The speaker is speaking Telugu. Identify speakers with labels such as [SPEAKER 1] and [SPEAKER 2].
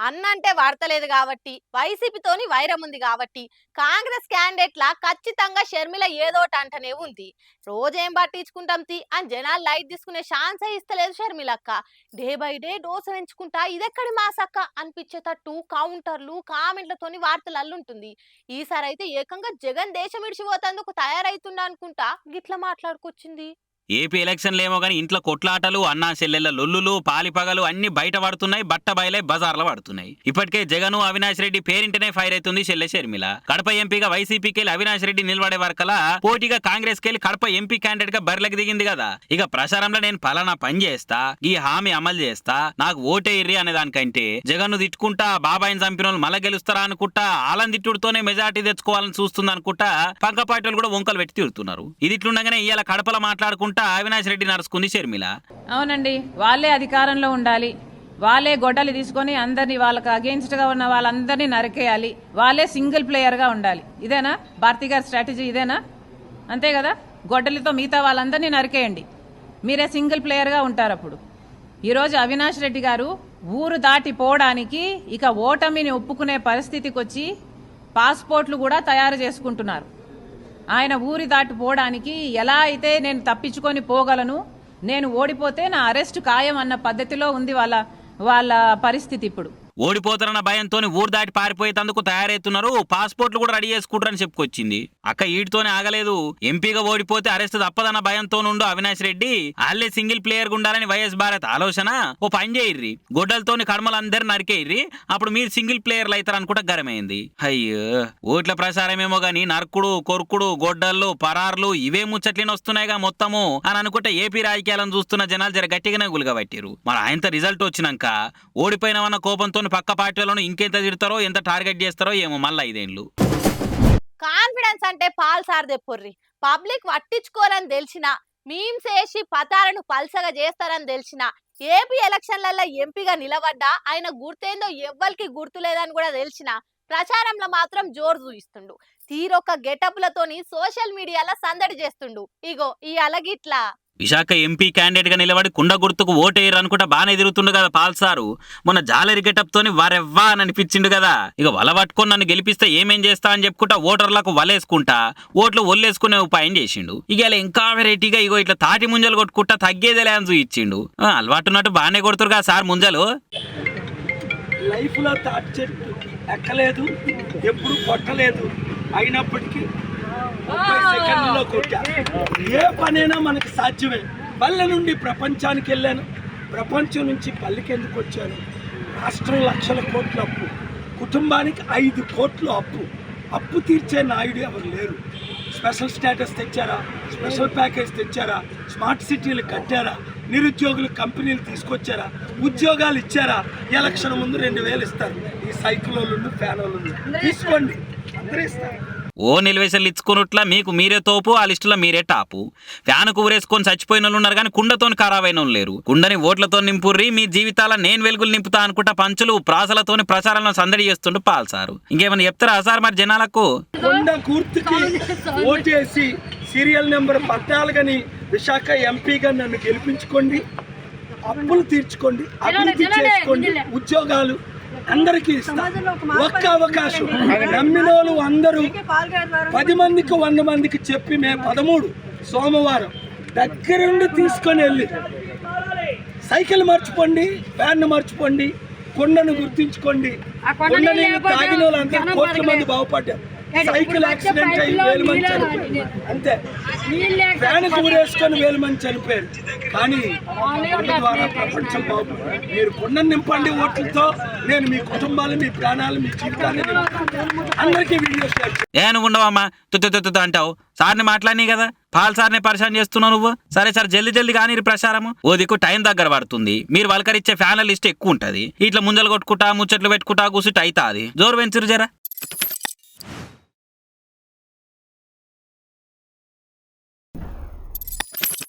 [SPEAKER 1] అన్న అంటే వాడతలేదు కాబట్టి, వైసీపీతోని వైరం ఉంది కాబట్టి, కాంగ్రెస్ క్యాండిడేట్‌ల ఖచ్చితంగా షర్మిల ఏదోటి అంటనే ఉంది. రోజేం పట్టించుకుంటాం అని జనాలు లైట్ తీసుకునే ఛాన్సే ఇస్తలేదు షర్మిలక్క. డే బై డే డోస్ పెంచుకుంటా ఇదెక్కడి మాసక్క అనిపించేటట్టు కౌంటర్లు, కామెంట్లతోని వార్తలు అల్లుంటుంది. ఈసారి అయితే ఏకంగా జగన్ దేశం విడిచిపోతందుకు తయారైతుండ అనుకుంటా గిట్ల మాట్లాడుకొచ్చింది.
[SPEAKER 2] ఏపీ ఎలక్షన్లు ఏమో గానీ ఇంట్లో కొట్లాటలు అన్నా చెల్లెళ్ళ లొల్లులు పాలిపగలు అన్ని బయట పడుతున్నాయి, బట్ట బయలే బజార్లో పడుతున్నాయి. ఇప్పటికే జగన్ అవినాష్ రెడ్డి పేరింటనే ఫైర్ అవుతుంది చెల్లె షర్మిల. కడప ఎంపీగా వైసీపీకి అవినాష్ రెడ్డి నిలబడే వరకలా పోటీగా కాంగ్రెస్ కెళ్ళి కడప ఎంపీ క్యాండిడేట్ గా బరిలోకి దిగింది కదా. ఇక ప్రచారంలో నేను పలానా పని చేస్తా, ఈ హామీ అమలు చేస్తా, నాకు ఓటేయ్రి అనే దానికంటే జగన్ తిట్టుకుంటా బాబాయిని చంపిన వాళ్ళు మళ్ళా గెలుస్తారా అనుకుంటా ఆలం తిట్టుడుతోనే మెజార్టీ తెచ్చుకోవాలని చూస్తుంది అనుకుంటా పక్క పార్టీలు కూడా వంకలు పెట్టి తిడుతున్నారు. ఇది ఇట్లుండగానే ఇవాళ కడపలో మాట్లాడుకుంటా అవినాష్ రెడ్డి నడుచుకుంది షర్మిల.
[SPEAKER 3] అవునండి, వాళ్ళే అధికారంలో ఉండాలి, వాళ్ళే గొడ్డలు తీసుకొని అందరినీ వాళ్ళకి అగెయిన్స్ట్ గా ఉన్న వాళ్ళందరినీ నరికేయాలి, వాళ్ళే సింగిల్ ప్లేయర్ గా ఉండాలి. ఇదేనా భారతి గారి స్ట్రాటజీ? ఇదేనా? అంతే కదా, గొడ్డలితో మిగతా వాళ్ళందరినీ నరికేయండి, మీరే సింగిల్ ప్లేయర్ గా ఉంటారు. అప్పుడు ఈరోజు అవినాష్ రెడ్డి గారు ఊరు దాటిపోవడానికి ఇక ఓటమిని ఒప్పుకునే పరిస్థితికి వచ్చి పాస్పోర్ట్లు కూడా తయారు చేసుకుంటున్నారు. ఆయన ఊరి దాటిపోవడానికి ఎలా అయితే నేను తప్పించుకొని పోగలను, నేను ఓడిపోతే నా అరెస్ట్ ఖాయం అన్న పద్ధతిలో ఉంది వాళ్ళ పరిస్థితి. ఇప్పుడు
[SPEAKER 2] ఓడిపోతారన్న భయంతో ఊరు దాటి పారిపోయేందుకు తయారైతున్నారు, పాస్పోర్ట్లు కూడా రెడీ చేసుకుంటారని చెప్పుకొచ్చింది. అక్క ఈటితోనే ఆగలేదు, ఎంపీగా ఓడిపోతే అరెస్ట్ తప్పదన్న భయంతో నుండు అవినాష్ రెడ్డి వాళ్ళే సింగిల్ ప్లేయర్ గా ఉండాలని వైఎస్ భారత్ ఆలోచన. ఓ పని చేయర్రి, గొడ్డలతోని కడమలందరూ నరికేయ్రి, అప్పుడు మీరు సింగిల్ ప్లేయర్లు అవుతారు అనుకుంటా గరమైంది. అయ్యో, ఓట్ల ప్రసారమేమో గాని నరకుడు కొరుకుడు గొడ్డళ్ళు పరార్లు ఇవే ముచ్చట్లేని వస్తున్నాయిగా మొత్తము అని అనుకుంటే ఏపీ రాజకీయాలను చూస్తున్న జనాలు జర గట్టిగానే గులగబట్టారు. మరి ఆయనతో రిజల్ట్ వచ్చినాక ఓడిపోయినవన్న కోపంతో పక్క పార్టీలను ఇంకెంత తిడతారో ఎంత టార్గెట్ చేస్తారో ఏమో మళ్ళా 5 ఏళ్ళు.
[SPEAKER 1] కాన్ఫిడెన్స్ అంటే పాల్ సార్దే పొర్రి. పబ్లిక్ పట్టించుకోరని తెలిసిన, మీమ్స్ వేసి పతాలను పల్సగా చేస్తారని తెలిసిన, ఏపీ ఎలక్షన్లలో ఎంపీగా నిలబడ్డా ఆయన గుర్తేందో ఎవ్వరికి గుర్తులేదని కూడా తెలిసిన, ప్రచారంలో మాత్రం జోరు చూయిస్తుండు. తీరొక్క గెటప్లతోని సోషల్ మీడియాలో సందడి చేస్తుండు. ఇగో ఈ అలగిట్లా
[SPEAKER 2] విశాఖ ఎంపీ క్యాండిడేట్ గా నిలబడి కుండ గుర్తుకు ఓటేయరు అనుకుంటా బానే తిరుగుతుండు కదా పాల్సారు. మొన్న జాలరి గెటప్ తోని వారెవ్వా అని అనిపించిండు కదా. ఇక వల పట్టుకొని నన్ను గెలిపిస్తే ఏమేం చేస్తా అని చెప్పుకుంటా ఓటర్లకు వలేసుకుంటా ఓట్లు ఒల్లేసుకునే ఉపాయం చేసిండు. ఇక ఇలా ఇంకా వెరైటీగా ఇగో ఇట్లా తాటి ముంజలు కొట్టుకుంటా తగ్గేదేలే అని చూయించిండు. అలవాటున్నట్టు బాగానే కొడుతురు కదా సార్ ముంజలు.
[SPEAKER 4] లైఫ్ లో తాటి చెట్టు ఎక్కలేదు, ఎప్పుడు కొట్టలేదు, అయినప్పటికీ 30 సెకండ్లలో కొట్టా. ఏ పనైనా మనకు సాధ్యమే. పల్లె నుండి ప్రపంచానికి వెళ్ళాను, ప్రపంచం నుంచి పల్లెకి ఎందుకు వచ్చాను. రాష్ట్రం లక్షల కోట్ల అప్పు, కుటుంబానికి 5 కోట్లు అప్పు తీర్చే నాయుడు ఎవరు లేరు. స్పెషల్ స్టేటస్ తెచ్చారా, స్పెషల్ ప్యాకేజ్ తెచ్చారా, స్మార్ట్ సిటీలు కట్టారా, నిరుద్యోగులు కంపెనీలు తీసుకొచ్చారా, ఉద్యోగాలు ఇచ్చారా. ఎలక్షన్ ముందు 2000 ఇస్తారు. ఈ సైకిల్ వాళ్ళు ఫ్యాన్ వాళ్ళు తీసుకోండి, అందరూ ఇస్తారు.
[SPEAKER 2] ఓ నిలవేసలు ఇచ్చుకున్నట్లా మీకు మీరే తోపు, ఆ లిస్టులో మీరే టాపు. ఫ్యాన్ ఊరేసుకొని చచ్చిపోయిన వాళ్ళు ఉన్నారు కానీ కుండతోని ఖరాబైన వాళ్ళు లేరు. కుండని ఓట్లతో నింపుర్రి, మీ జీవితాల నేను వెలుగులు నింపుతా అనుకుంటా పంచులు ప్రాసలతోని ప్రచారంలో సందడి చేస్తుండు పాల్సారు. ఇంకేమైనా చెప్తారా సార్ మరి జనాలకు?
[SPEAKER 4] కుండ గుర్తుకి ఓటేసి సీరియల్ నెంబర్ 14 విశాఖ ఎంపీగా నన్ను గెలిపించుకోండి, అప్పులు తీర్చుకోండి, అభివృద్ధి చేసుకోండి, ఉద్యోగాలు అందరికీ ఇస్తా. ఒక్క అవకాశం నమ్మినోళ్ళు అందరూ 10 మందికి 100 మందికి చెప్పి మే 13 సోమవారం దగ్గరుండి తీసుకొని వెళ్ళి సైకిల్ మర్చిపోండి, ఫ్యాన్ మర్చిపోండి, కొండను గుర్తించుకోండి. కొండ నీళ్ళు తాగిన వాళ్ళందరూ కోట్ల మంది బాగుపడ్డారు. సైకిల్ యాక్సిడెంట్ అయ్యి 1000 మంది చనిపోయారు, అంతే. ఫ్యాన్ ఊరేసుకొని 1000 మంది చనిపోయారు. కానీ కొండ ద్వారా ప్రపంచం బాగుపడింది. మీరు కొండను నింపండి ఓట్లతో, నేను మీ కుటుంబాలు, మీ ప్రాణాలు, మీ జీవితాన్ని అందరికీ వీడియో షేర్ చేయండి.
[SPEAKER 2] ఏ నువ్వు ఉండవమ్మా తుత్తు అంటావు. సార్ని మాట్లాడినాయి కదా, పాల్ సార్ని పరిశాన్ చేస్తున్నావు నువ్వు. సరే సార్ జల్దీ కానీ ప్రచారము ఓ దిక్కు టైం దగ్గర పడుతుంది. మీరు వాళ్ళకరిచ్చే ఫ్యాన్ల లిస్ట్ ఎక్కువ ఉంటది. ఇట్లా ముంజలు కొట్టుకుంటా ముచ్చట్లు పెట్టుకుంటా కూర్చుంటే అవుతుంది. జోరు పెంచురు జరా.